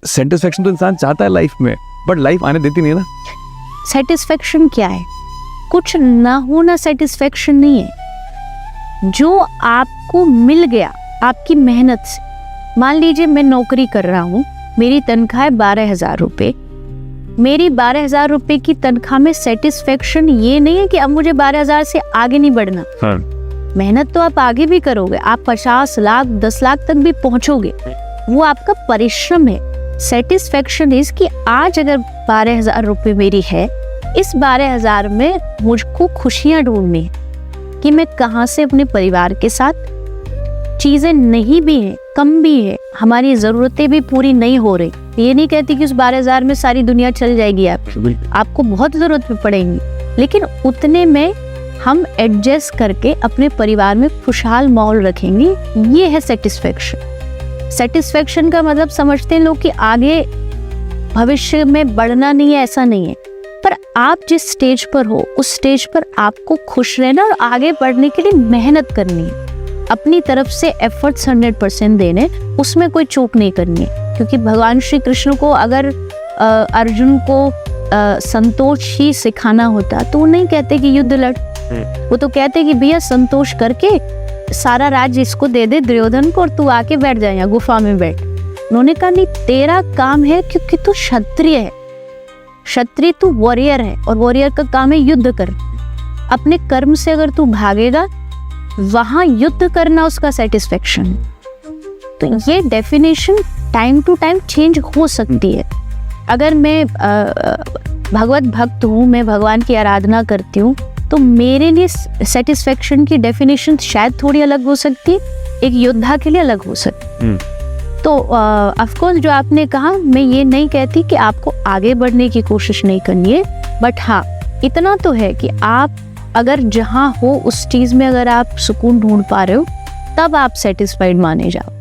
Satisfaction तो इंसान चाहता है लाइफ में, बट लाइफ आने देती नहीं ना। सेटिस्फेक्शन क्या है? कुछ ना होना सेटिस्फेक्शन नहीं है। जो आपको मिल गया आपकी मेहनत से, मान लीजिए मैं नौकरी कर रहा हूँ, मेरी तनख्वाह है 12,000 रुपये। मेरी 12,000 रुपये की तनख्वाह में सेटिस्फेक्शन ये नहीं है कि अब मुझे 12,000 से आगे नहीं बढ़ना। हाँ। मेहनत तो आप आगे भी करोगे, आप 50 लाख 10 लाख तक भी पहुंचोगे, वो आपका परिश्रम है। सेटिस्फेक्शन इज कि आज अगर 12,000 रुपये मेरी है, इस 12,000 में मुझको खुशियां ढूंढनी है कि मैं कहाँ से अपने परिवार के साथ, चीजें नहीं भी हैं, कम भी है, हमारी जरूरतें भी पूरी नहीं हो रही। ये नहीं कहती कि उस 12,000 में सारी दुनिया चल जाएगी, आपको बहुत जरूरत भी पड़ेगी, लेकिन उतने में हम एडजस्ट करके अपने परिवार में खुशहाल माहौल रखेंगे। ये है सेटिस्फेक्शन। सेटिस्फेक्शन का मतलब समझते हैं लोग कि आगे भविष्य में बढ़ना नहीं है, ऐसा नहीं है, पर आप जिस स्टेज पर हो उस स्टेज पर आपको खुश रहना और आगे बढ़ने के लिए मेहनत करनी है, अपनी तरफ से एफर्ट्स 100% देने, उसमें कोई चूक नहीं करनी है। क्योंकि भगवान श्री कृष्ण को अगर अर्जुन को संतोष ही सिखाना होता तो वो नहीं कहते कि युद्ध लड़, वो तो कहते कि भैया संतोष करके सारा राज्य इसको दे दे दुर्योधन को और तू आके बैठ जाए यहाँ गुफा में बैठ। उन्होंने कहा नहीं, तेरा काम है, क्योंकि तू क्षत्रिय है, क्षत्रिय तू वॉरियर है, और वॉरियर का काम है युद्ध कर। अपने कर्म से अगर तू भागेगा, वहां युद्ध करना उसका सेटिस्फेक्शन। तो ये definition time to time change हो सकती है। अगर मैं भगवत भक्त हूँ, मैं भगवान की आराधना करती हूँ, तो मेरे लिए सेटिस्फेक्शन की डेफिनेशन शायद थोड़ी अलग हो सकती है, एक योद्धा के लिए अलग हो सकती है। तो ऑफ कोर्स जो आपने कहा, मैं ये नहीं कहती कि आपको आगे बढ़ने की कोशिश नहीं करनी है, बट हाँ इतना तो है कि आप अगर जहाँ हो उस चीज़ में अगर आप सुकून ढूंढ पा रहे हो, तब आप सेटिस्फाइड माने जाओ।